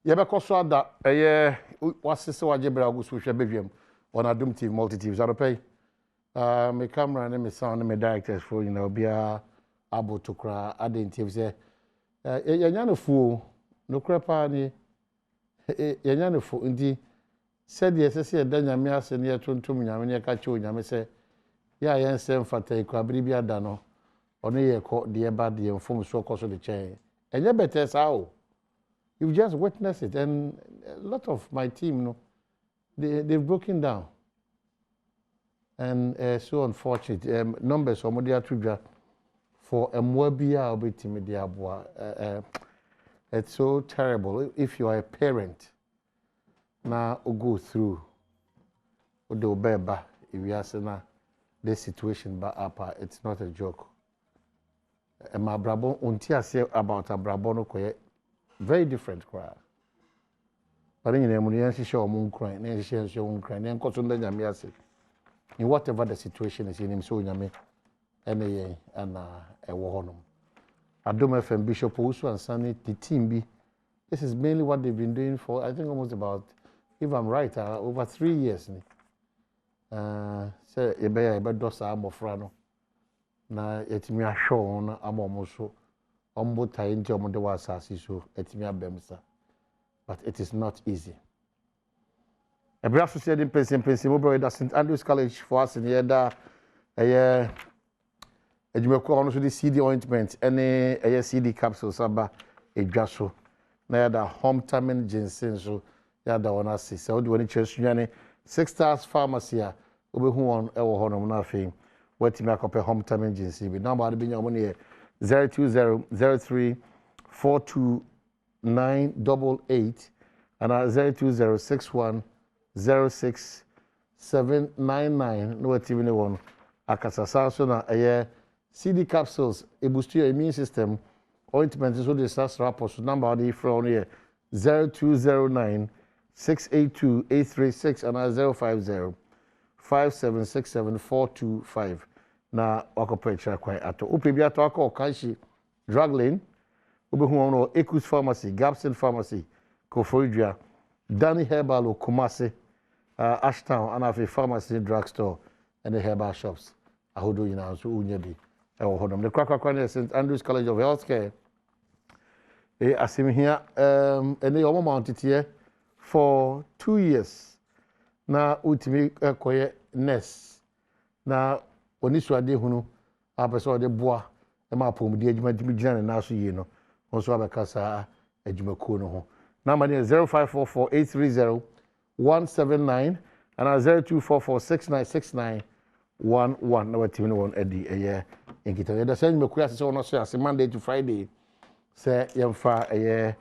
Yebekoso ada wasese wajebra agusu hwe bedwam on Adom TV multi-TV so pay me camera and me sound and me directors for bia abo to kra AIDE TV say yanya no fu no kra pa ni yanya no fu ndi said yesese da nyame ase ne tontom nyame ne ka che nyame se ya yensem fata ikwa biribi ada no ono ye ko de ba de mfom so koso de chen enye better sao. You've just witnessed it, and a lot of my team, they've broken down. And so unfortunate. Numbers of Modia Tuja for a Mwabia Obitimedia. It's so terrible. If you are a parent, now go through the Beba, if you ask this situation, but it's not a joke. And my brabon, until I say about a brabono koye. Very different cry. But in the money, she show moon crying, and she show moon crying, and cotton then Yamiasi. In whatever the situation is in him, so Yami, and a war. Adom FM Bishop Usu and Sunny, the team B. This is mainly what they've been doing for, I think, almost about, if I'm right, over 3 years. Say, Ebe Dosa Amofrano. Na it's me a show on Amomoso. But it is not easy. A brave society in Pennsylvania, at St. Andrew's College for us in the other a the CD ointment, any CD capsules, a jasso. Now the homecoming ginseng, so yada on us. So do any church, 6 stars pharmacy, who on our honor nothing. What to make up a homecoming ginseng? But nobody being your money. 020-03-42988 and 020-6106-799. No TV one. Akasa Samsung na CD capsules. A boost your immune system. Ointment is what the SAS rapport. So number the from here 0209-682-836 and 050-5767-425. Na occupation quite ato upebi ato akọ kanshi drug lane obehu ono Ecus Pharmacy, Gapson Pharmacy, Koforidua, Danny Herbal Kumasi, Ashtown and a pharmacy drugstore and the herbal shops ahodo yina so unya bi e wo hodom the kwakwa St. Andrew's College of Healthcare asim here and the omo mounted here for 2 years na ultimi koye nurse na oni so ade hunu apeso de boa e ma pom de adwuma dimi gina na so yi no onso abekasa adwuma ko no ho na ma 0544830179 and 0244696911 na watimi no won adi eye enkita ye da san meku ase so no so ase Monday to Friday say yemfa eye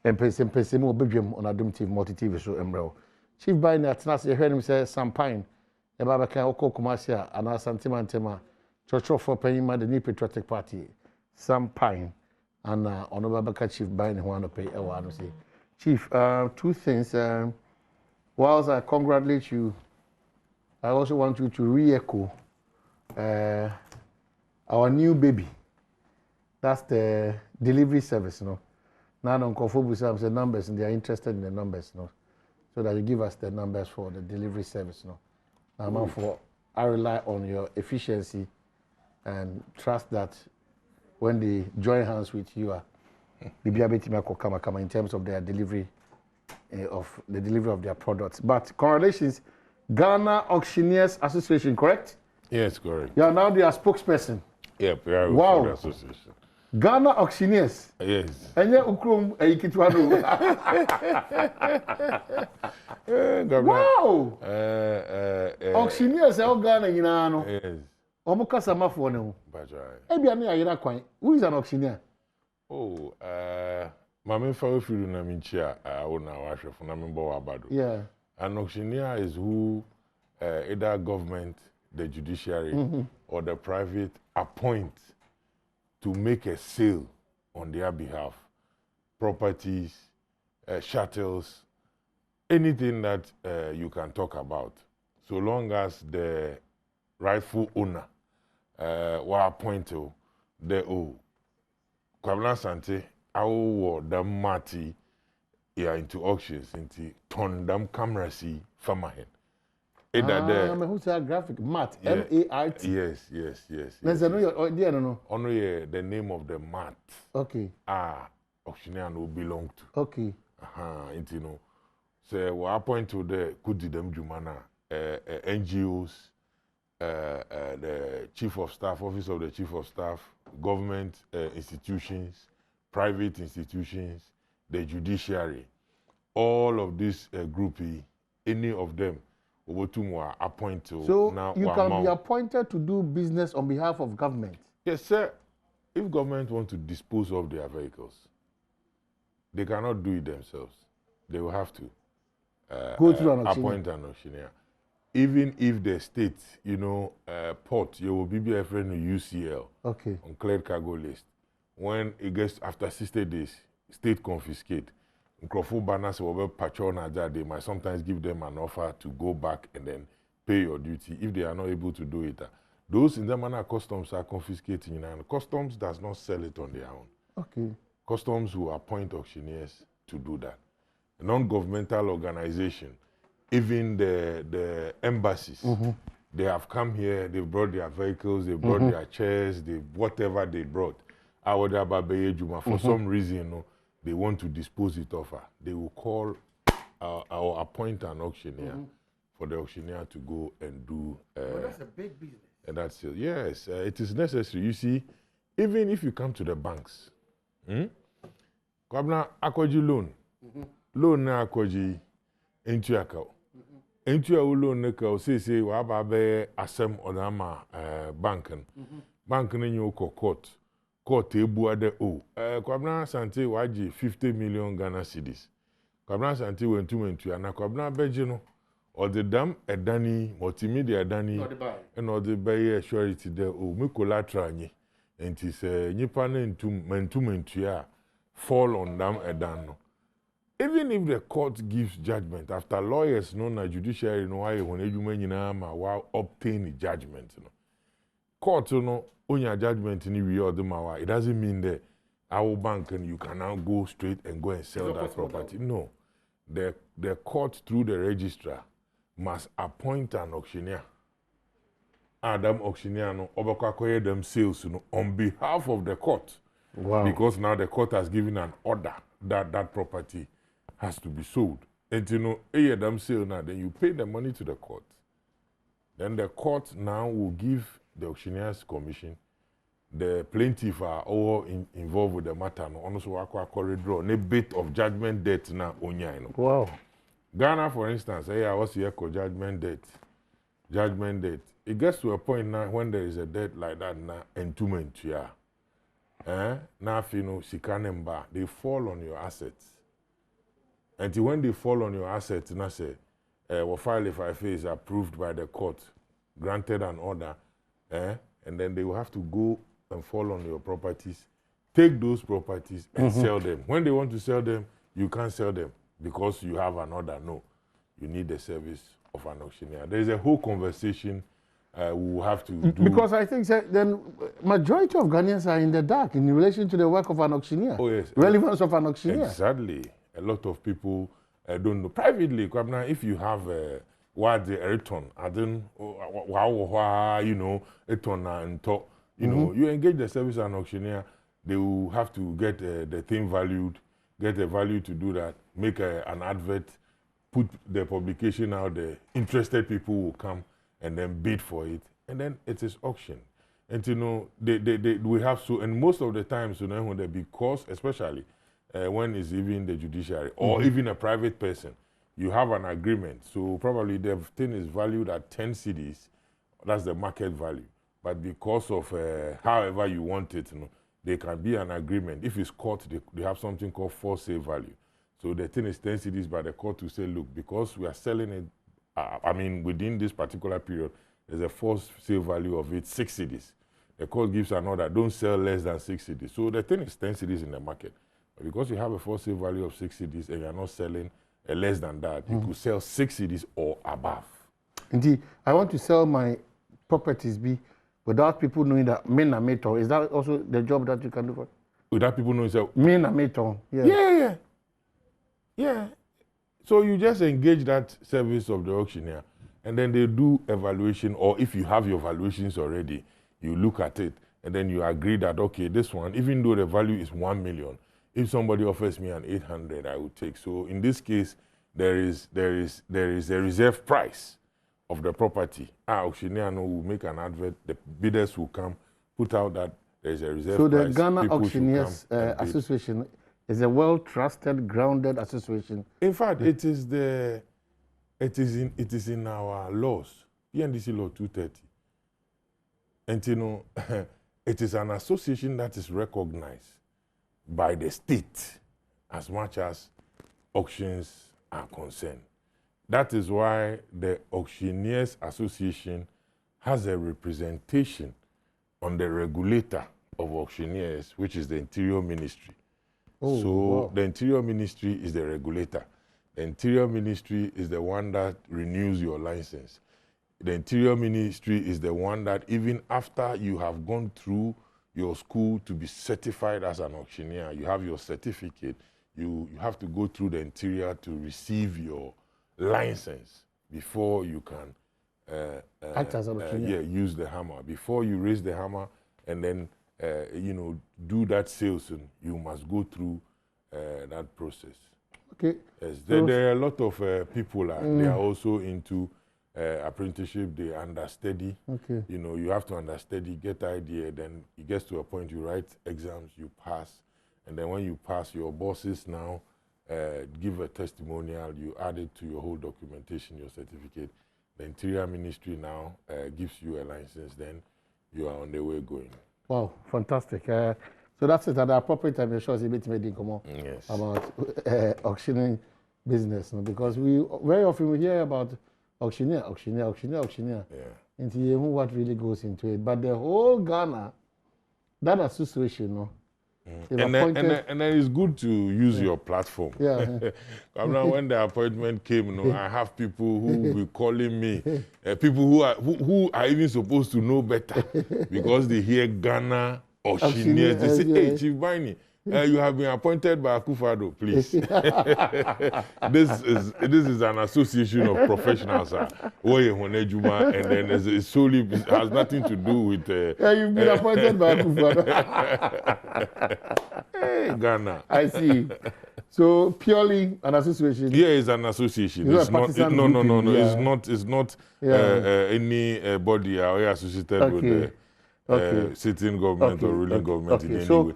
Mpensenpensenmu obedwam on Adom TV multi-TV so emrel chief by na atnas ye hwenim say Sampine Baba can oko Kumasia and Santimantema, Church for Penima, the New Patriotic Party, Sampine, and Honorable Chief Bine who want to pay a one say. Chief, 2 things. Whilst I congratulate you, I also want you to re-echo our new baby. That's the delivery service, no. Now on Kofobu the numbers and they are interested in the numbers, no. So that you give us the numbers for the delivery service, no. I rely on your efficiency and trust that when they join hands with you, in terms of their delivery of their products. But congratulations, Ghana Auctioneers Association, correct? Yes, correct. You are now their spokesperson. Yep, we are wow. the association. Ghana Auctioneers. Yes. And you ukrum ekitwano. Wow. Auctioneers all Ghana yinano. Yes. Omo kasa mafo ne ho. Bajai. Ebia na yira kwan. Who is an auctioneer? Oh, mama fa ofiru na minchia na wahwefo na membo wa abado. Yeah. An auctioneer is who either government, the judiciary or the private appoint to make a sale on their behalf, properties, shuttles, anything that you can talk about, so long as the rightful owner were appointed, the Kwabena Sante, our the Mati, yeah, into auctions, into Tondam Cameracy Famahen. Who's that graphic? Mat, Yeah. M-A-R-T. Yes. Let's know your idea, no. Only the name of the mat. Okay. Auctioneer no belong to. Okay. Into no. So we appoint to the Kudi dem Jumana, NGOs, the Chief of Staff, Office of the Chief of Staff, government institutions, private institutions, the judiciary, all of this groupie, any of them, Obotumwa appoint to. So now you can be appointed to do business on behalf of government? Yes, sir. If government want to dispose of their vehicles, they cannot do it themselves. They will have to go through an auctioneer. Appoint an auctioneer. Even if the state, port, you will be a friend UCL on cleared cargo list. When it gets after 60 days, state confiscate. They might sometimes give them an offer to go back and then pay your duty if they are not able to do it. Those in the manner customs are confiscating, and customs does not sell it on their own. Okay. Customs will appoint auctioneers to do that. A non-governmental organization, even the embassies, they have come here, they brought their vehicles, they brought their chairs, whatever they brought. For some reason, they want to dispose it of. They will call or appoint an auctioneer for the auctioneer to go and do. That's a big business. And that's it. Yes, it is necessary. You see, even if you come to the banks, Kwabna akoji loan na akoji into account. Into a loan na ka say wa ba be asem onama bank ni you court ebu ade Kwabna Sante waji 50 million Ghana cedis. Kwabna Sante wentu na Kwabna beji no or the dam edani multimedia edani and or the buy surety there me collateral nyi enti se nyipa na mentu ya fall on them edano. Even if the court gives judgment after lawyers know na judiciary no why when ejuma nyina ma wa obtain the judgment court no onya judgment ni we or the ma it doesn't mean that our bank and you can now go straight and go and sell that property. No, the court through the registrar must appoint an auctioneer. Adam auctioneer no obakwakoye them sales on behalf of the court. Wow. Because now the court has given an order that that property has to be sold. And them sale now, then you pay the money to the court. Then the court now will give the auctioneer's commission. The plaintiff are all involved with the matter. No, also draw a bit of judgment debt now onya. Wow. Ghana, for instance, I was here for judgment debt. It gets to a point now when there is a debt like that now, entombment, now sikanemba, they fall on your assets. Until when they fall on your assets, now say, file if I is approved by the court, granted an order, and then they will have to go and fall on your properties, take those properties and sell them. When they want to sell them, you can't sell them because you have an order. No, you need the service of an auctioneer. There is a whole conversation we will have to do. Because I think then majority of Ghanaians are in the dark in relation to the work of an auctioneer. Oh yes. Relevance of an auctioneer. Exactly. A lot of people don't know. Privately, if you have what the return, I don't return and talk, you engage the service and auctioneer, they will have to get the thing valued, get a value to do that, make an advert, put the publication out there. Interested people will come and then bid for it, and then it is auction. And we have so, and most of the times, when they because especially when it's even the judiciary or even a private person, you have an agreement. So probably the thing is valued at 10 cedis. That's the market value. But because of however you want it, there can be an agreement. If it's court, they have something called for sale value. So the thing is 10 cedis by the court to say, look, because we are selling it, within this particular period, there's a for sale value of it 6 cedis. The court gives an order, don't sell less than 6 cedis. So the thing is 10 cedis in the market. But because you have a for sale value of 6 cedis and you're not selling less than that, you could sell 6 cedis or above. Indeed, I want to sell my properties without people knowing that men are made on. Is that also the job that you can do for? Without people knowing, men are made on. Yeah. Yeah. So you just engage that service of the auctioneer, and then they do evaluation, or if you have your valuations already, you look at it, and then you agree that, okay, this one, even though the value is 1 million, if somebody offers me an 800, I would take. So in this case, there is a reserve price of the property. Our auctioneer will make an advert, the bidders will come, put out that there is a reserve price. So the Ghana Auctioneers Association is a well-trusted, grounded association. In fact, it is in our laws, PNDC Law 230. And you know, it is an association that is recognized by the state as much as auctions are concerned. That is why the Auctioneers Association has a representation on the regulator of auctioneers, which is the Interior Ministry. Oh, so wow. The Interior Ministry is the regulator. The Interior Ministry is the one that renews your license. The Interior Ministry is the one that even after you have gone through your school to be certified as an auctioneer, you have your certificate, you have to go through the Interior to receive your license before you can act as an auctioneer. Use the hammer. Before you raise the hammer and then do that sales, you must go through that process. Okay. Yes, there are a lot of people they are also into apprenticeship. They understudy. Okay. You know, you have to understudy, get idea. Then it gets to a point you write exams, you pass, and then when you pass, your bosses now give a testimonial. You add it to your whole documentation, your certificate. The Interior Ministry now gives you a license. Then you are on the way going. Wow, fantastic. So that's it. At the appropriate time, sure it's a bit made about auctioning business, because we very often we hear about auctioneer. Yeah. And you know what really goes into it. But the whole Ghana, that association, no. And then it's good to use your platform. Yeah. When the appointment came, I have people who will be calling me, people who are even supposed to know better, because they hear Ghana auctioneers. They say, hey, Chief Baini, you have been appointed by Akufo-Addo, please. This is an association of professionals, and then it's solely has nothing to do with. You've been appointed by Akufo-Addo. Hey, Ghana. I see. So purely an association. Yeah, it's an association. It's not. No. Yeah. It's not any body associated with the sitting government or ruling government in any way.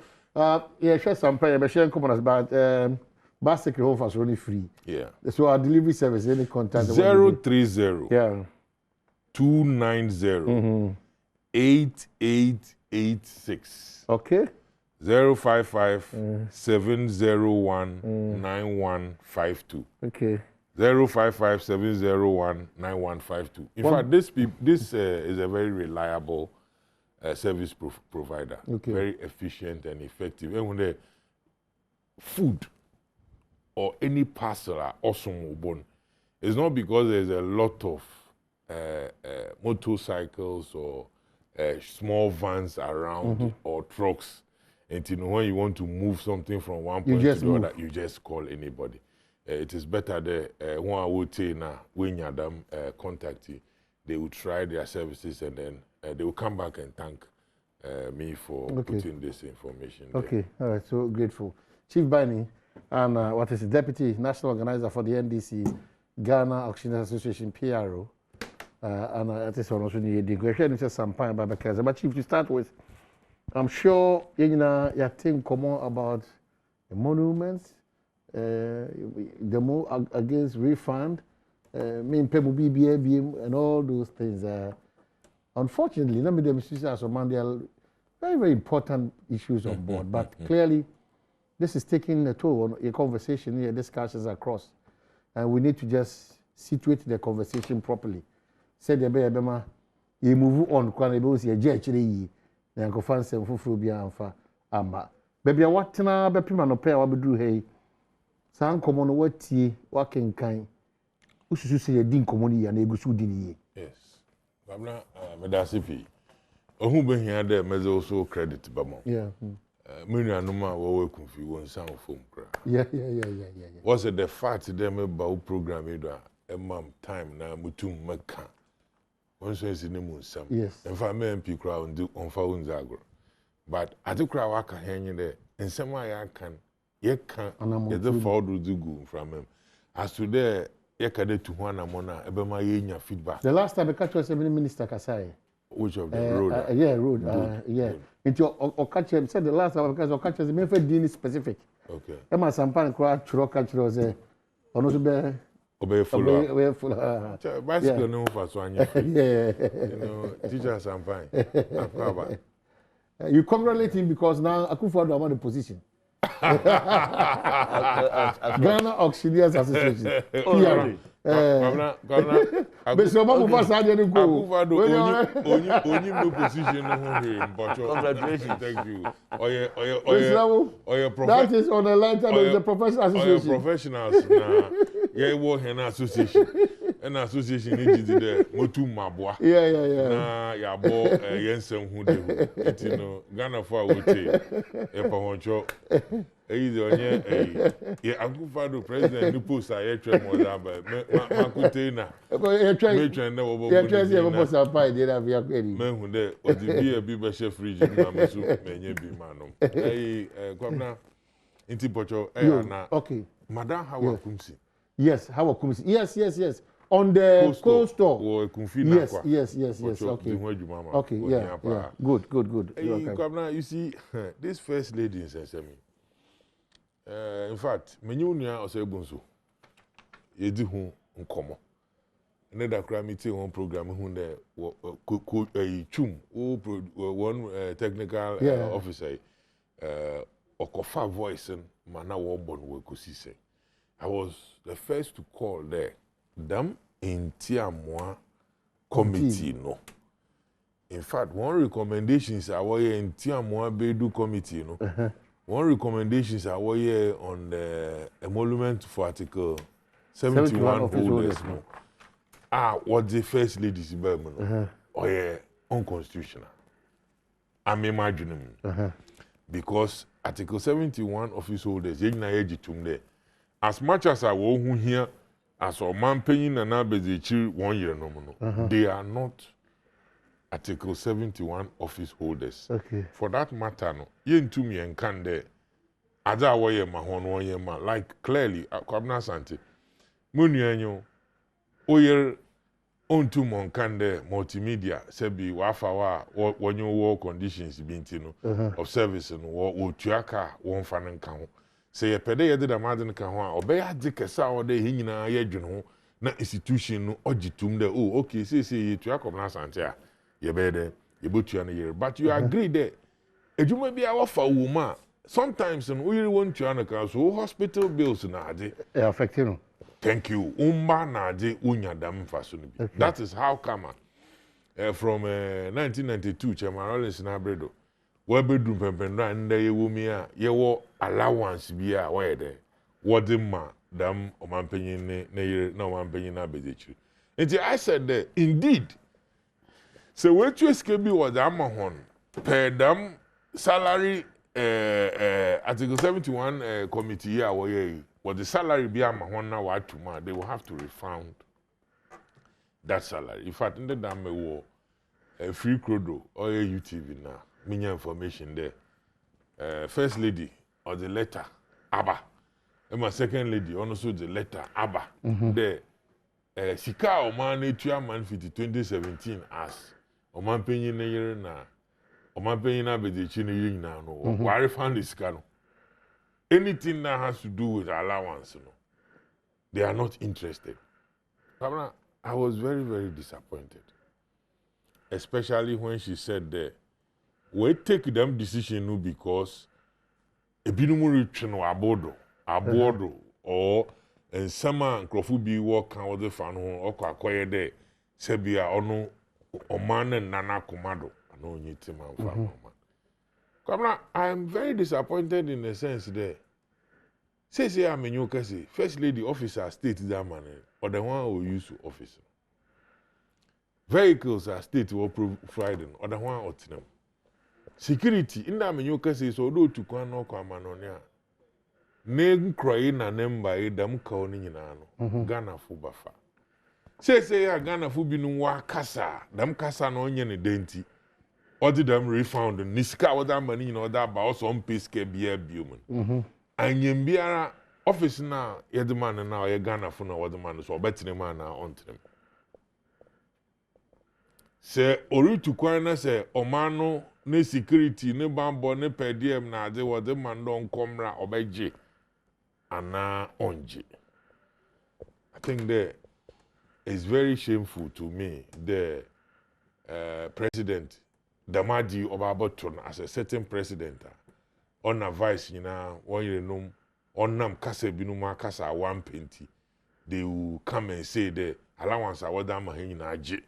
Share some prayer, but share companies about basic home for only free. Yeah. So our delivery service, any contact 030 yeah 290 8886. Okay. 055 701 9152. Okay. 055 701 9152. In fact, this is a very reliable service provider. Okay. Very efficient and effective. And when the food or any parcel are awesome, it's not because there's a lot of motorcycles or small vans around or trucks. And when you want to move something from one point to the other, you just call anybody. It is better that one I would say now, when you them contact you, they will try their services and then they will come back and thank me for putting this information there. Okay, all right, so grateful. Chief Baini, and what is the Deputy National Organizer for the NDC, Ghana Auctioneers Association, PRO, and that is also need the question is some time by because. But Chief, to start with, I'm sure you think common about the monuments, the move against refund, and all those things. Unfortunately, let me demonstrate as a man, there are very, very important issues on board. But clearly, this is taking a toll on a conversation here, discussions across. And we need to just situate the conversation properly. Say the Bema, you move on, baby, what na be prima no pair what do hey. San komo no watie wa kenkan. Ususu say din komo ni ya na egusu din ye. Yes. Babna medasifi. Ohun be hia there meze also credit bamo. Yeah. Menu anuma wo we kunfi won san fom kra. Yeah. What's the fact them about program time na mutum maka. Once is in the moon some. Yes. And for me MP crowd do on phone zagro. But I do crowd waka hanging there. And some way I can get the forward do go from him. As to there, Yakade to one amona, Ebema Yenya feedback. The last time I catch was a minister Kasai. Which of the road? Road. Yeah. Into Okache said the last time because Okache is made for Dini specific. Okay. Emma Sampan crowd Churo was a on be obey full. Bicycle no for so yeah. You know, teachers and fine. You congratulate him because now Akufo-Addo am the position. Ghana Auxiliaries Association. Governor, but so mama pass out any go. Only no position no but congratulations. Thank you. That is on the line of the professional association. Professionals na yeah work in association. An association is there motu mabwa. Yeah. Na ya bo yensem hu de. It you know Ghana for wote. E pa woncho eyi onye yeah Akufo-Addo president ni post a yetwe mo da ba makute na me na wo bo bo sa pa dey na via kweri me hu de o di bi be chef fridge na me so menye bi manom kwamna inti pocho na okay madam Hawa Kumsi yes Hawa Kumsi yes on the cold store yes okay yeah good kwamna you see this first lady in Sesame. In fact, many unia osebunso. Yedi hu nkomo. Neda kra meeting one program hu de chum one technical officer okofa voice mana wo bon we kosise. I was the first to call there. Dam entiamwa committee no. In fact, one recommendation is our entiamwa bedu committee no. One recommendation is our year on the emolument for Article 71 holders. What the first ladies Berman unconstitutional. I'm imagining because Article 71 office holders, as much as I will here, as a man paying and Abedi 1 year no, they are not Article 71 office holders. Okay. For that matter, no, yen to me and can there. Ada waye ma hono waye ma like clearly Kwabna Sante. Munyanyo oyer onto mon can there multimedia sebi wafa wa wonyo war conditions binti no of service no wo tuaka won fanen kan ho. Say ye pede ye de da maden kan ho a obeya de kesa o de hinyina ye dwene ho na institution no ogitum de oh okay say ye tuaka Kwabna Sante a ye be de ye botua no yer but you agree there ejuma bia wafa wo ma sometimes we really want to anaka so hospital bills na ade affecting. Thank you. Umba na ade unya dam faso no bi. That is how come from 1992 Chairman Rollins na bredo. We bedroom pempendo and ye wo mi a ye wo allowance bi a we de. What the ma dam omampanyin na ye na omampanyin na bedechi. Nti I said that indeed so we to escape bi was am hon per dam salary Article 71 committee here what the salary be they will have to refund that salary. In fact, in the dame war free crodo or UTV now, many information there. First lady or the letter Abba. And my second lady also the letter Abba. The Sika Oman Tuaman 2017 as Oman Penny na Omapenya be the chini na no. Why found this cano? Anything that has to do with allowance, no, they are not interested. I was very, very disappointed. Especially when she said that we take them decision no because a binumu no abodo or and sama nkrofu bi work kan the fan ho akwaye there sebia ono omane nana komado. No, I am very disappointed in the sense that say I'm a new case. First lady officer state that man or the one who use office. Vehicles are state or providing or the one or them. Security in that new case is although to come no come on here. ne kroyi na nemba edam ka oni nyina no Ghana fu bafa say ya Ghana fu binu wa kasa dam kasa no onye ne denti odi dam refund ni sika oda mani nyina oda ba also on pay sika bia biom anyem biara office na yedman na o Ghana fu na wodman so obetine man na ontrim se oritu kwan na se omano ne security ne bambo ne pdm na ade wodman don komra obeje ana onje. I think that it's very shameful to me the president Damadi Obaboton as a certain president on a vice one year num on nam kase binuma kasa 120 they will come and say the allowance awadama hina je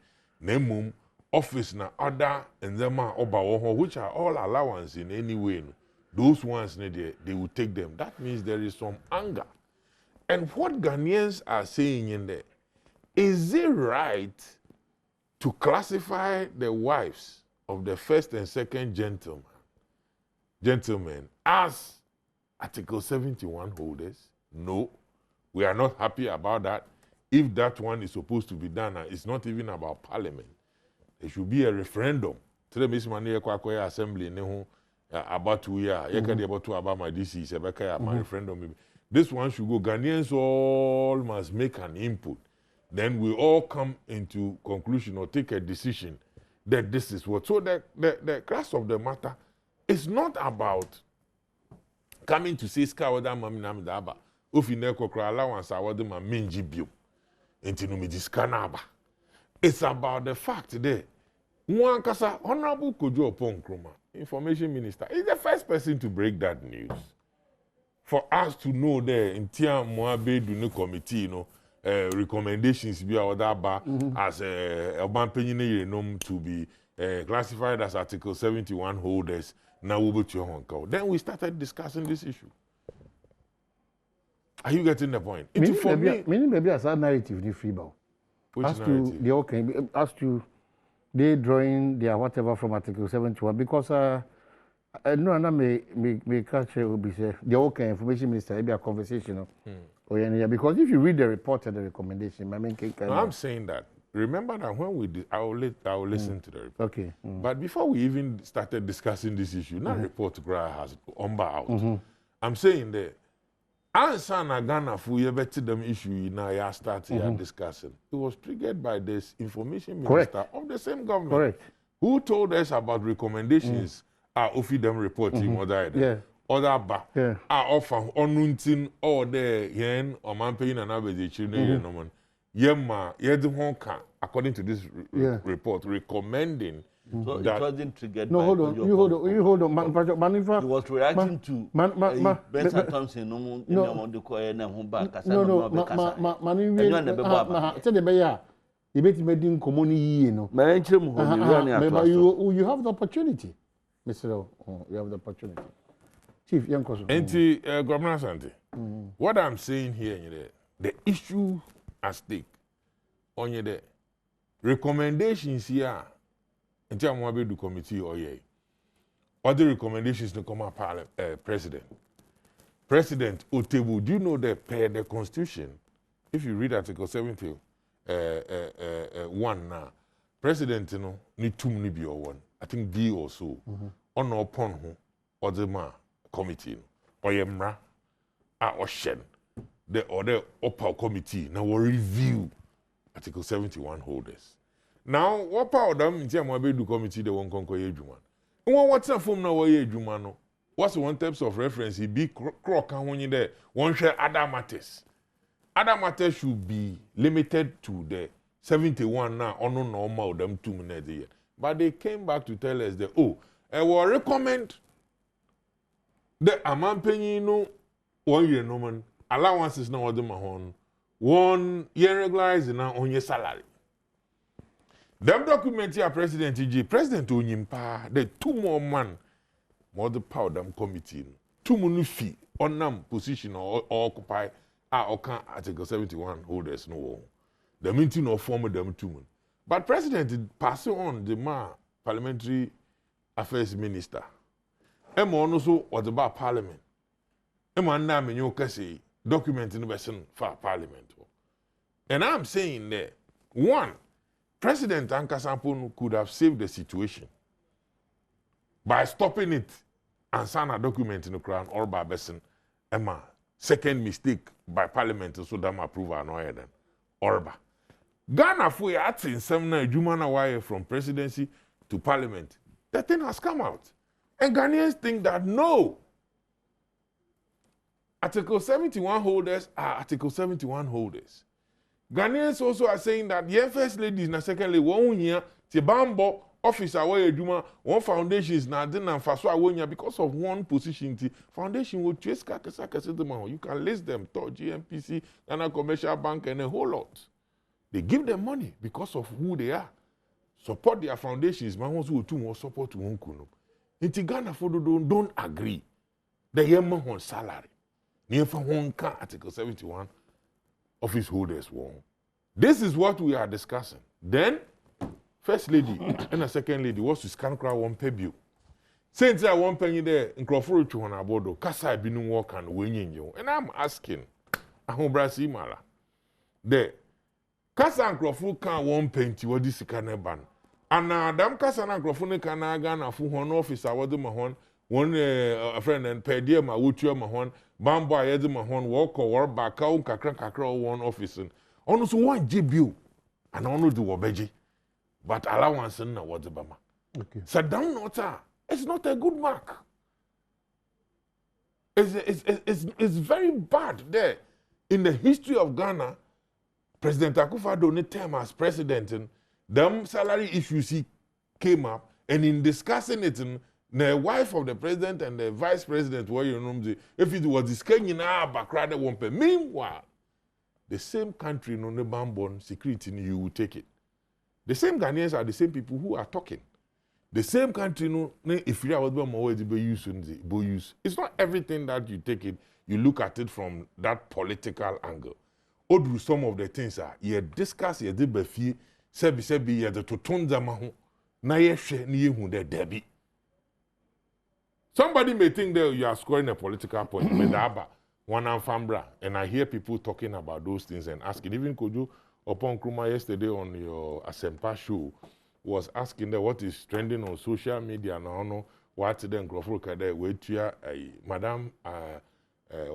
nemum office na other and them oba which are all allowance in any way no. Those ones they will take them. That means there is some anger. And what Ghanaians are saying in there, is it right to classify the wives of the first and second gentlemen as Article 71 holders? No, we are not happy about that. If that one is supposed to be done, it's not even about parliament. There should be a referendum. Today, Miss Mania Kwakwe Assembly, about 2 years, about to about my DC, my referendum. This one should go. Ghanaians all must make an input. Then we all come into conclusion or take a decision that this is what. So the crux of the matter is not about coming to say Skawada Maminam Daba. Ufineko allowance awadima minji bio. Intinumidiskanaba. It's about the fact that one kasa Honorable Kojo Opon Nkrumah, Information Minister, is the first person to break that news. For us to know there in Tia Moabe Dune Committee, recommendations be as Urban Penny to be classified as Article 71 holders. Now we then we started discussing this issue. Are you getting the point? Maybe as a narrative in Freebow. As to the okay, as to they drawing their whatever from Article 71 because no, I may catch will be say the okay information minister maybe a conversation because if you read the report and the recommendation, I'm saying that. Remember that when we I will listen to the report. Okay. But before we even started discussing this issue, that report has out. I'm saying that answer na Ghana for you better them issue now you start here discussing. It was triggered by this information minister of the same government who told us about recommendations of them reporting other offer onuntin all the yen or man paying an average children yema yedhonka according to this report recommending so that it wasn't triggered no hold on you hold on Manifa he was reacting to Benson Thompson no you have the opportunity Mr. You have the opportunity Chief Yankoso Governor Sante what I'm saying here the issue at stake on the recommendations here in terms of the committee or other recommendations to come up president Otebu, do you know that per the constitution if you read Article 71 now president need two ni be one I think B or so on upon who or the committee or yemra or shen the other upper committee now will review Article 71 holders. Now, what part of them in terms of the committee they won't conquer Juman? What's the form now? Jumano? What's one types of reference? He be crock and when you there, one share other matters. Other matters should be limited to the 71 now, or no normal them 2 minutes a year. But they came back to tell us that I will recommend the amount paying 1 year no man. Allowances now the mahon 1 year regularized now on your salary. Them document here President Onyimpa the 2 more man more the power them committee 2 money fee on them position or occupy Article 71 holders no the meeting or form them 2 months. But President pass on the parliamentary affairs minister. Also what about parliament? man na me you say document in the person for parliament. And I'm saying that one, President Ankasampon could have saved the situation by stopping it and sign a document in the crown or by Besson. Emma, second mistake by parliament so that approve an oil then. Orba. Ghana for at in some Jumana wire from presidency to parliament. The thing has come out. And Ghanaians think that no. Article 71 holders are Article 71 holders. Ghanaians also are saying that the first ladies and second lady won't hear the Bambo officer where Juma one foundation is not then for because of one position. The foundation will chase you can list them to GMPC, Ghana Commercial Bank, and a whole lot. They give them money because of who they are. Support their foundations, man wants to do more support to one kuno. In Ghana for don't agree. The young on salary. Near for one can Article 71 office holders won. This is what we are discussing. Then first lady and a second lady was to scan crowd one pay bill. Since I one penny there in Crawford to on abodo, Kasa been work and winning you. And I'm asking, I hope Brasi Mala. There. Kasa and Crawford can one penny what this can ban. And now damn Kasa and Crawford can Gana for one officer, what the Mahon, one a friend and pay dear my wuchu Mahon, Bambo Ayed Mahon, walk or back out kakra one officer. Also one JBU and only do Wabeji. But allowance in what the Bama. Okay. So down nota, it's not a good mark. It's very bad there. In the history of Ghana, President Akufo-Addo need term as president, and them salary issues came up, and in discussing it, the wife of the president and the vice president, where you know, if it was discussing in our background, they won't pay. Meanwhile, the same country, no bambon security, you will take it. The same Ghanaians are the same people who are talking. The same country, no, if you are always use. It's not everything that you take it, you look at it from that political angle. Or do some of the things are you discuss you did befi sebi you the totonza mahu na ye hwe ni hu the debi. Somebody may think that you are scoring a political point, and I hear people talking about those things and asking. Even Kojo upon Kruma yesterday on your Asempa show was asking that what is trending on social media now. No, what then Grofro wait to Madam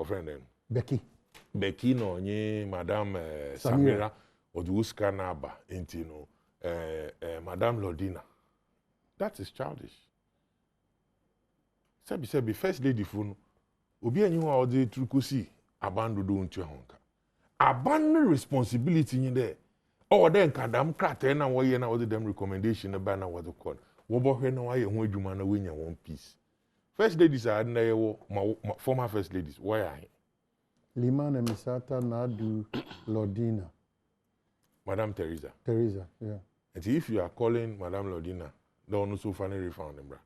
friend Becky no nye Madam Samira Oduska Naba intino Madam Lodina. That is childish. Sebi first lady phone obi anyi ho odi trukusi abando do ntu honka. Abandon responsibility in there. Oh, then kadam krate na wo ye na wo dem recommendation ba na wo do call. Wo bo hwe na wo ye ho adwuma na wenya one piece. First ladies are na ye wo former first ladies. Why are Limana Misata Nadu Lodina. Madam Teresa, yeah. And if you are calling Madam Lodina, don't also finally refund them, bra.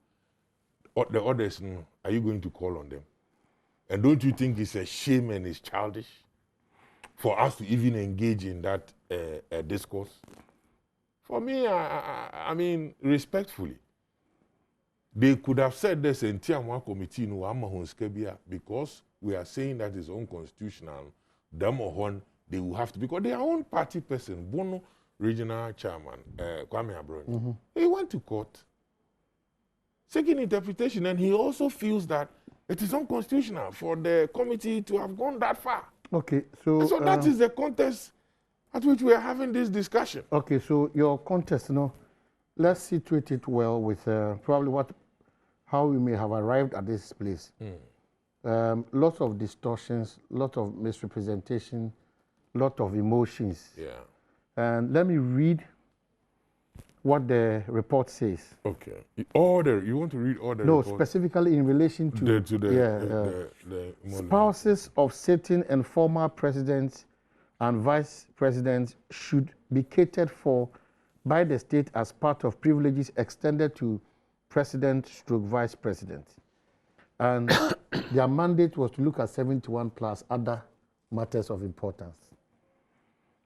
The others, are you going to call on them? And don't you think it's a shame and it's childish for us to even engage in that discourse? For me, I mean, respectfully, they could have said this in Tiamwa committee because we are saying that is unconstitutional. Them or one, they will have to, because their own party person, Bono regional chairman, Kwame Abroni, he went to court seeking interpretation, and he also feels that it is unconstitutional for the committee to have gone that far. Okay, so that is the context at which we are having this discussion. Okay, so your context, let's situate it well with probably how we may have arrived at this place. Lots of distortions, lot of misrepresentation, lot of emotions. Yeah. And let me read what the report says. Okay. Order. You want to read order? No, report? Specifically in relation to the spouses of certain and former presidents and vice presidents should be catered for by the state as part of privileges extended to president/vice president. And their mandate was to look at 71 plus other matters of importance.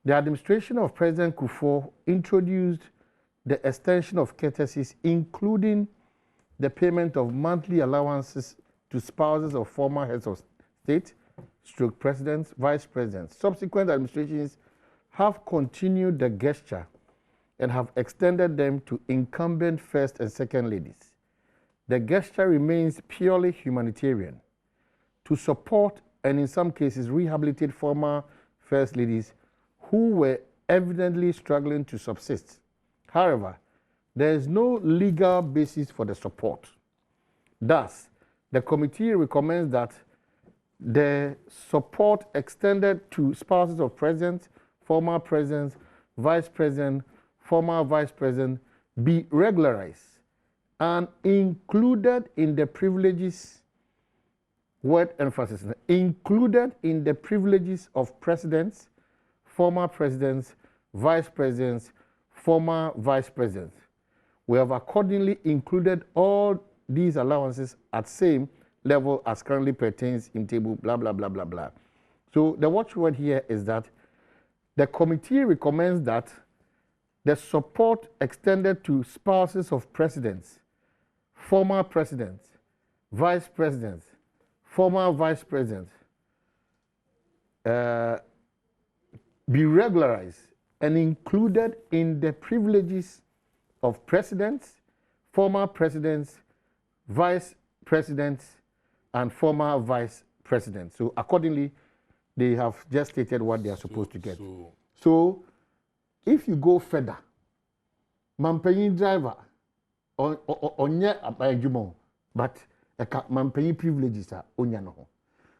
The administration of President Kufuor introduced the extension of courtesies, including the payment of monthly allowances to spouses of former heads of state, stroke presidents, vice presidents. Subsequent administrations have continued the gesture and have extended them to incumbent first and second ladies. The gesture remains purely humanitarian to support and in some cases rehabilitate former first ladies who were evidently struggling to subsist. However, there is no legal basis for the support. Thus, the committee recommends that the support extended to spouses of presidents, former presidents, vice president, former vice president be regularized and included in the privileges, word emphasis, included in the privileges of presidents, former presidents, vice presidents, former vice presidents. We have accordingly included all these allowances at same level as currently pertains in table blah, blah, blah, blah, blah. So the watchword here is that the committee recommends that the support extended to spouses of presidents, former presidents, vice presidents, former vice presidents be regularized and included in the privileges of presidents, former presidents, vice presidents, and former vice presidents. So accordingly, they have just stated what they are supposed to get. So if you go further, Mampenyi driver, onye abajumo, but Mampenyi privileges are onya no.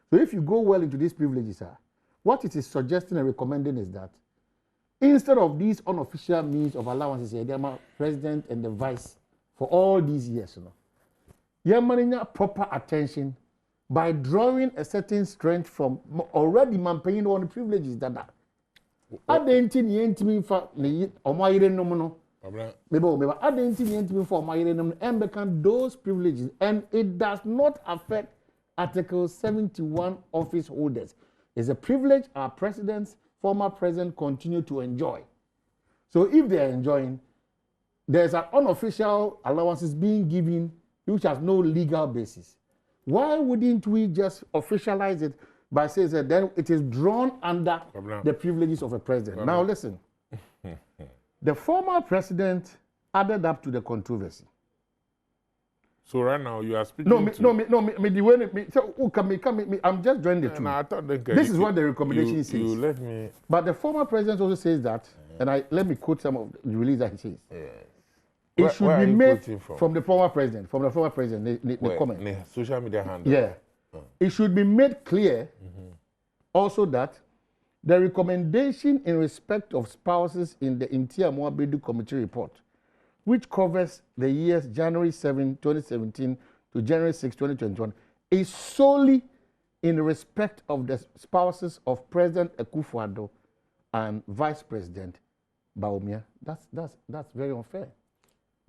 So if you go well into these privileges, what it is suggesting and recommending is that instead of these unofficial means of allowances, the president and the vice for all these years, you know, proper attention by drawing a certain strength from already Mampenyi on the privileges that are. I didn't mean for Omayre nominal. I didn't mean for Omayre nominal and become those privileges, and it does not affect Article 71 office holders. It's a privilege our presidents, former president continue to enjoy. So if they are enjoying, there's an unofficial allowances being given which has no legal basis. Why wouldn't we just officialize it by saying that then it is drawn under the privileges of a president? Now listen, the former president added up to the controversy. So right now you are speaking. I'm just joining the two. I thought this is what the recommendation says. You let me. But the former president also says that, and let me quote some of the release that he says. It should be made from the former president. From the former president, the comment. Social media handle. Yeah. It should be made clear also that the recommendation in respect of spouses in the Intia Moabedu Committee report, which covers the years January 7, 2017 to January 6, 2021, is solely in respect of the spouses of President Akufo-Addo and Vice President Bawumia. That's very unfair.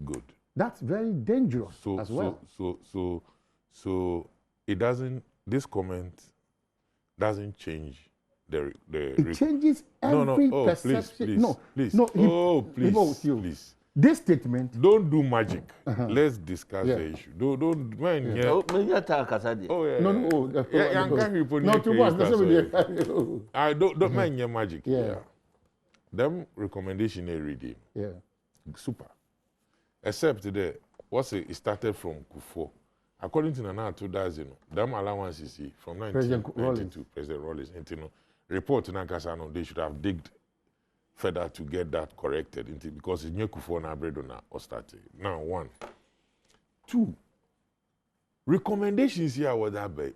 Good. That's very dangerous as well. So it doesn't. This comment doesn't change the. It changes every perception. Please. This statement. Don't do magic. Let's discuss the issue. Don't. Man, No, too much. I don't mind your magic. Yeah. Them recommendation they read. Yeah. Super. Except today, it started from Kufo. According to Nana 2000, them allowances from 1992, President Rollins, report to Nankasano, they should have digged further to get that corrected because it's new Kufo na Bredona or started. Now, 1. 2. Recommendations here were that by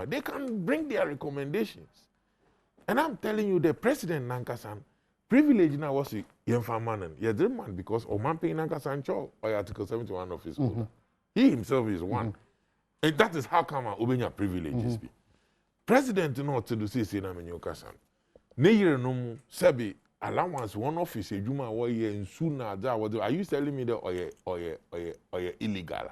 they can bring their recommendations. And I'm telling you, the President Nankasan, privilege now was a man, because Omanpe Nankasan Cho by Article 71 of his order. He himself is one. And that is how come Obenya privileges be. President not to do say na menyokasan. Neyer no sabi allowance one office ejuma wo ye nsu na da what are you telling me that oye illegal?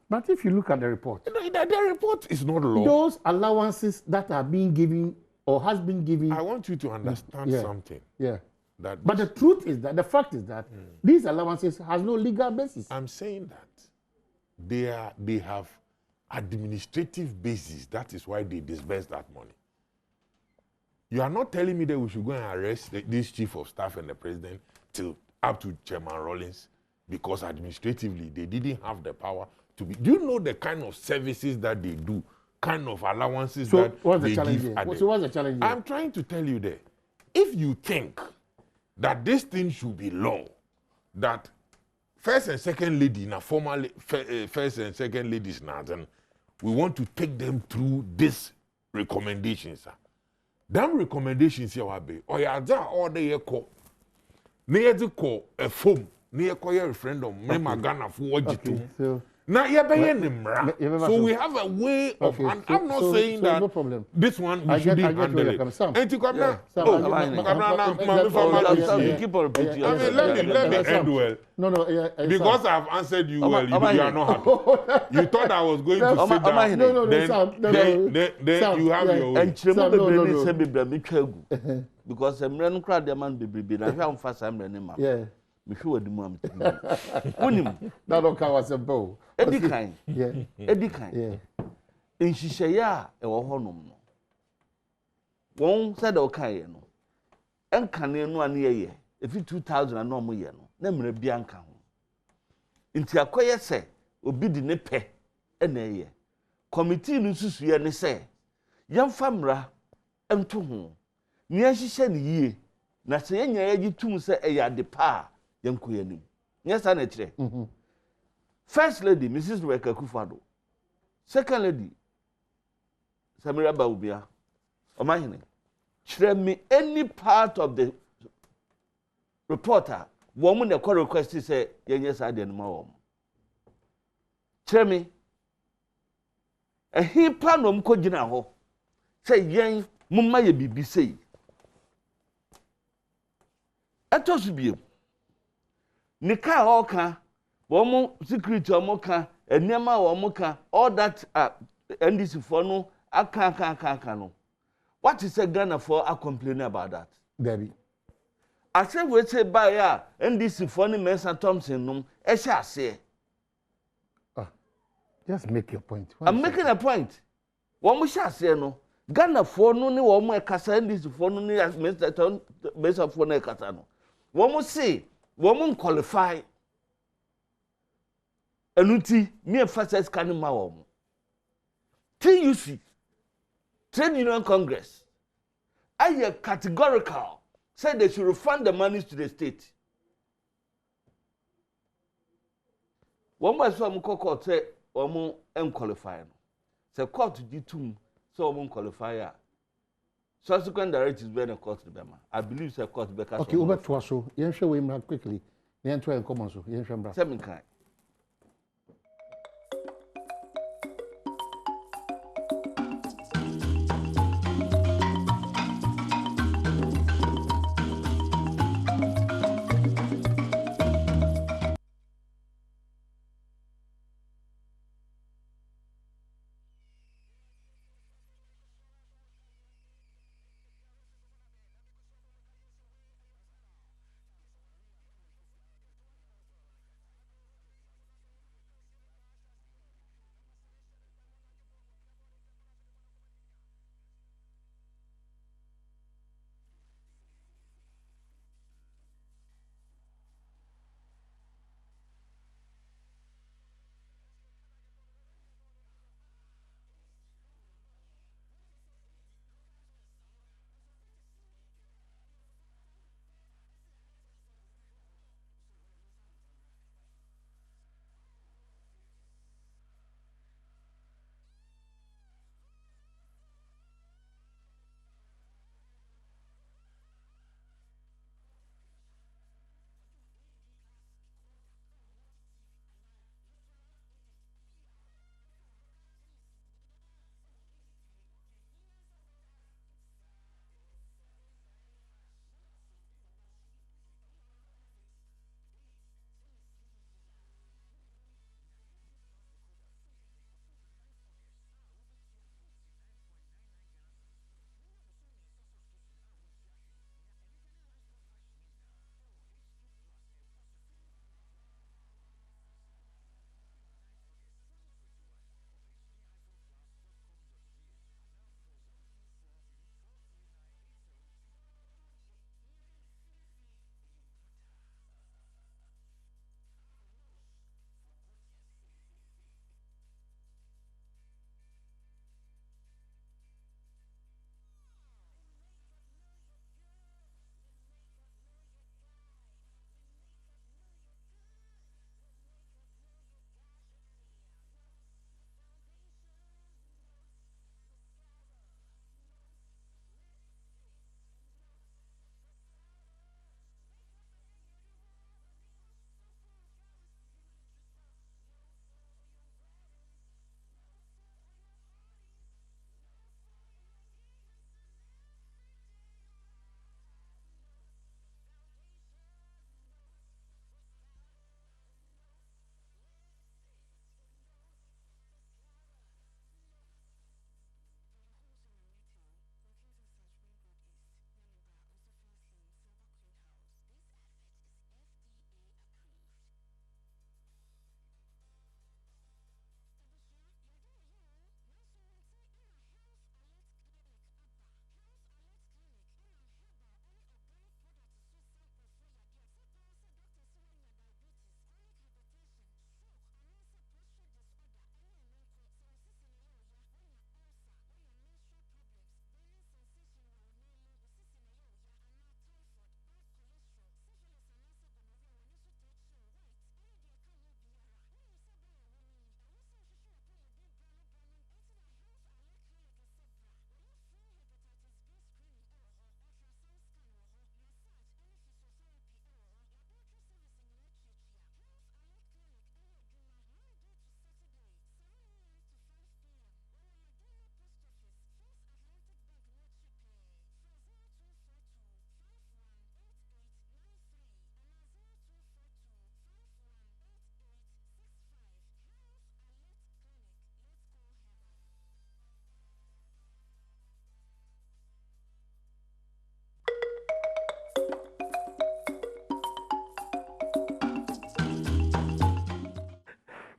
But if you look at the report, the report is not law. Those allowances that are being given or has been given. I want you to understand something. Yeah. But the truth is that the fact is that these allowances has no legal basis. I'm saying that. they have administrative basis. That is why they disburse that money. You are not telling me that we should go and arrest this chief of staff and the president till up to Chairman Rawlings because administratively they didn't have the power to be. Do you know the kind of services that they do, kind of allowances that they give? So what's the challenge here? I'm trying to tell you that if you think that this thing should be law, that first and second lady, now former first and second ladies, now then we want to take them through this recommendations. Them recommendations here will be, or ya da all the year call, near the call a foam, near call your referendum, Mema Ghana for what you do. Now so we have a way of, I'm not saying that no problem. This one we shouldn't handle it. And to come now, keep on repeating. I mean, let me end well. No, because I've answered you well, you are not happy. You thought I was going to sit down. Then you have your way. Because I'm running crowd, the man be I have fast. I'm running. Yeah. Me sure the mom. Unim. That don't count as a bow. Eddie kind. Yeah. Eddie kind. Yeah. In Shishaya, a honum. One said, okay, no. And can you know an year? If you 2,000 and no more, no. Nemre Bianca. Into a quiet say, will be the nepe, and a year. Committee nusus ye and say, young famra, and to whom. Near she said ye, na say, ye two say a yard de pa. Yes, I First lady, Mrs. Rebecca Kufado. Second lady, Samira Baubia. Omahine. Share me any part of the reporter. Woman, the call request to say, yes, I didn't know. Share me. A he plan on Kojinaho. Say, yang, Mumma ye be say. Atos be. Nika oka, womo security omoka, enema omoka, all that NDC for no, aka no. What is a Ghana for a complaining about that? Debbie. I said we say by ya NDC for no Mesa Thompson no, shall say. Just make your point. I'm making a point. One shall say no. Ghana for no ni womo ekasa NDC for no ni Mesa for no ekasa no. Womo say woman qualify enuti me first can ma wo TUC Trade Union Congress are categorical said they should refund the monies to the state. One by some court say woman qualify say court d2 so woman qualifier subsequent directives when the court the I believe say court be cast. Okay, over to us so yen share we quickly. Yen try and come on so yen share bra. Seven kind.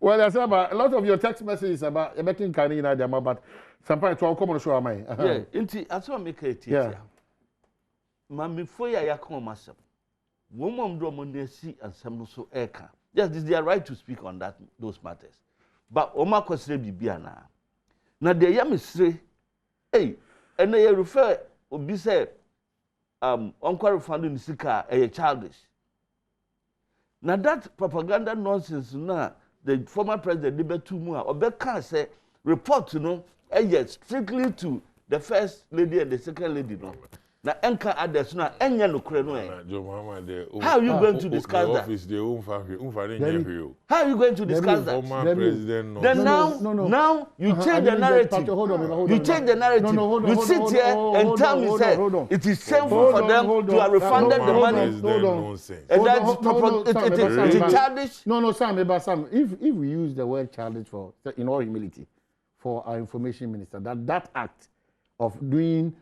Well, I said about a lot of your text messages about making Kani in Adama, but sometimes I'll come on the show. Am I? Yeah, inti I saw make it. Yeah. Mami foya ya come myself. Woman do monesi and some so eka. Yes, this is their right to speak on those matters. But Oma kwesire bibia na. Na de ya mesre. Hey, and they refer obi say uncle refunding nisika childish. Now that propaganda nonsense na the former president Libertu Mua Obeka say report strictly to the first lady and the second lady no. Na enka others na enya no kure no how are you going to discuss that? How are you going to discuss that? Former president then now you change the narrative. You change the narrative. You sit here and tell me say it is shameful for them to have refunded the money. And that's childish. No, Sam, if we use the word childish for in all humility for our information minister, that act of doing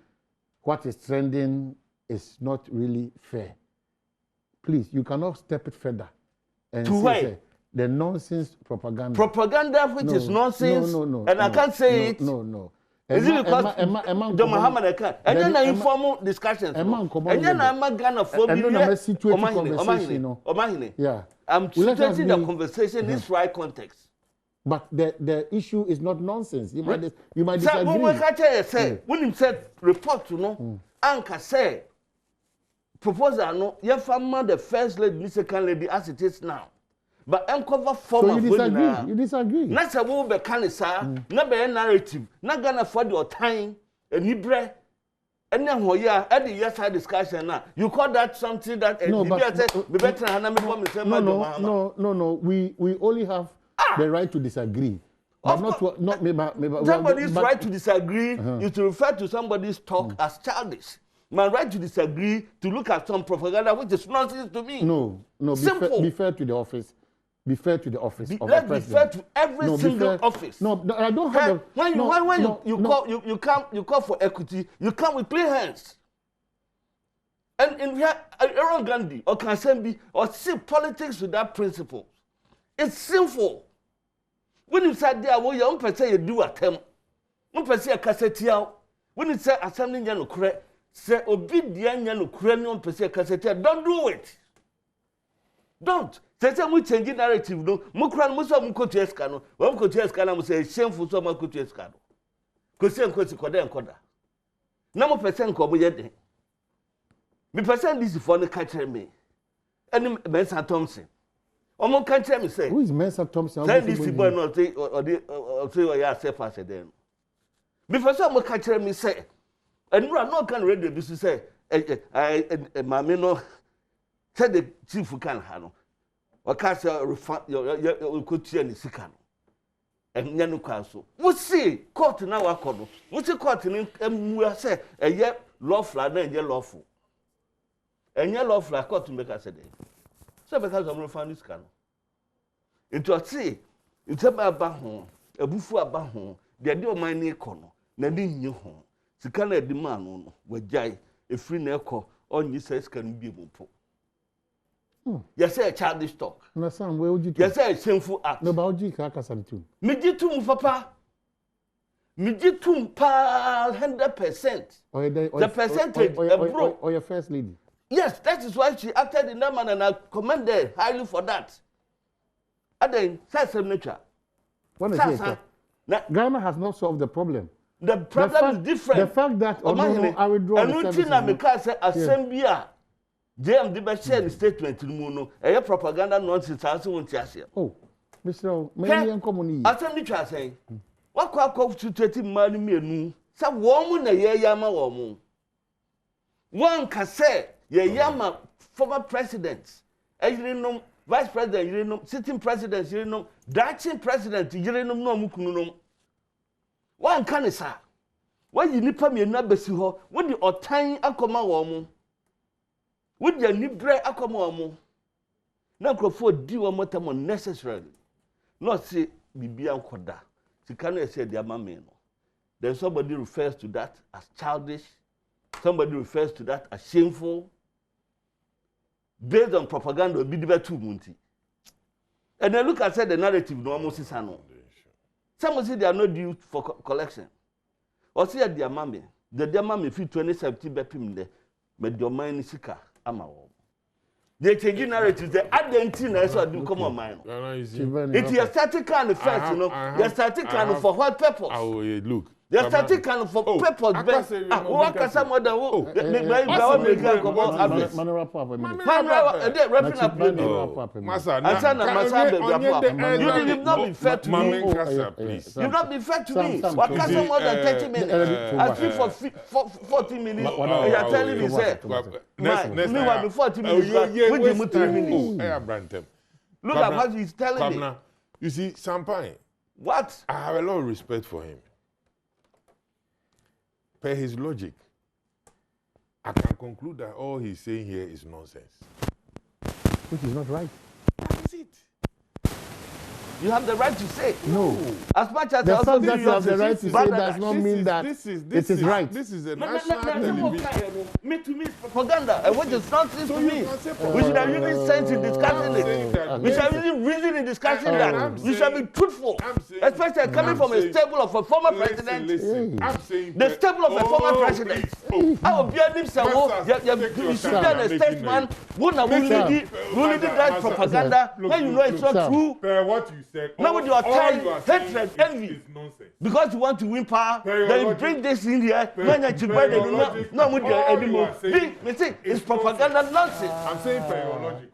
what is trending is not really fair. Please, you cannot step it further. And say the nonsense propaganda. Propaganda which is nonsense. No. And I can't say it. No. Is it because John Muhammad can't? And then informal discussions. And then I'm Ghana for me. Yeah. I'm situating the conversation in its right context. But the issue is not nonsense. You might disagree. When he said report Anka say proposal no you found the first lady, the second lady as it is now. But uncover form of you disagree. Not a will be canisa, not be a narrative, not gonna for your time, and libre. And then at the yes discussion now. You call that something that No. We only have the right to disagree. But not somebody's right to disagree is to refer to somebody's talk as childish. My right to disagree, to look at some propaganda which is nonsense to me. No. Be fair to the office. Be fair to the office. Let's be fair to every single office. No, I don't have. You call for equity, you come with clean hands. And in here, Aaron Gandhi or Kansembi or see politics without principles. It's sinful. When you said there, well, you don't say you do a term. You say a cassette. When you say assembly, you know, correct. Say obedient, you know, correct. You don't say a cassette. Don't do it. Don't. Say we change narrative. No, Mukran Musa Mukotu Escano. When Mukotu Escano say shameful, so Mukotu Escano. Question question koda and koda. No percent come yet. Me percent this for the catcher me. And Benson Thompson. Omo can tell me say who is Mensa Thompson? Say this boy no say or ya say pass then. Before some can tell me say and you are not can radio this say mama no say the chief can ha no. O ka say refund your court ni sika no. And nya no kwa so. We see court na wa kodo. We see court ni emu say eye lawful na eye lawful. Enye lawful court make us say so because of refund this can. It was say it's about ho, a bufu aba ho, the idea of my nekono, na di nyi ho. Sika na di man no, wajai, e free na eko, on you says can be mpo. You say a childish talk. No, Sam, where would you You say a shameful act. No, but you can't too. Me jitum papa. Me jitum pa 100%. The percentage, bro. Or your first lady. Yes, that is why she acted in that manner, and I commend her highly for that. And then, that's nature. Ghana has not solved the problem. The problem is different. The fact that I withdraw the services. And because say assembly, JM the share statement in Muno, a propaganda nonsense as won't yes. Oh, Mr. Many and common. Assembly try saying, what quite to 30 money me? Some woman a year yama woman. One can say, yama former presidents, vice president, sitting president, dancing president, no mukunum. One can say, why you nipper me na besi ho, when the otine akoma woman, with your nibre akoma woman. Now, Crawford do one more time unnecessarily. Not say, Bibian Koda. She cannot say, dear mamma. Then somebody refers to that as childish. Somebody refers to that as shameful. Based on propaganda, be the two munti. And then look at the narrative no almost is no. Some say they are not due for collection. Or say their mommy, the dear mommy fee 2017 bepim de, but your mind is sick. They change narratives. The identity so do come on mind. It's your static kind of first, you know. Your static kind for what purpose? Oh, look. Your static kind for purpose. What can someone do? You've not been fair to me. You've not been fair to me. What can someone do 30 minutes? I speak for 40 minutes. You're telling me, sir. Meanwhile, the 40 minutes, we give 3 minutes. Look at what he's telling me. You see, Sampai. What? I have a lot of respect for him. Per his logic, I can conclude that all he's saying here is nonsense. Which is not right. That is it. You have the right to say. No. As much as the I also fact that you have the right to say does not mean that it is right. This is a national television. Me to me is propaganda, and what is nonsense to me. We should have used sense in discussing it. We should have used reason in discussing that. We should be truthful, especially coming from a stable of a former president. The stable of a former president. I will be a nip you should be a statesman. Who lead that propaganda when you know it's not true. What you said. Now with your time, hatred, envy, because you want to win power, then you bring this in here. No, with your enemy. It's propaganda nonsense. I'm saying per your logic.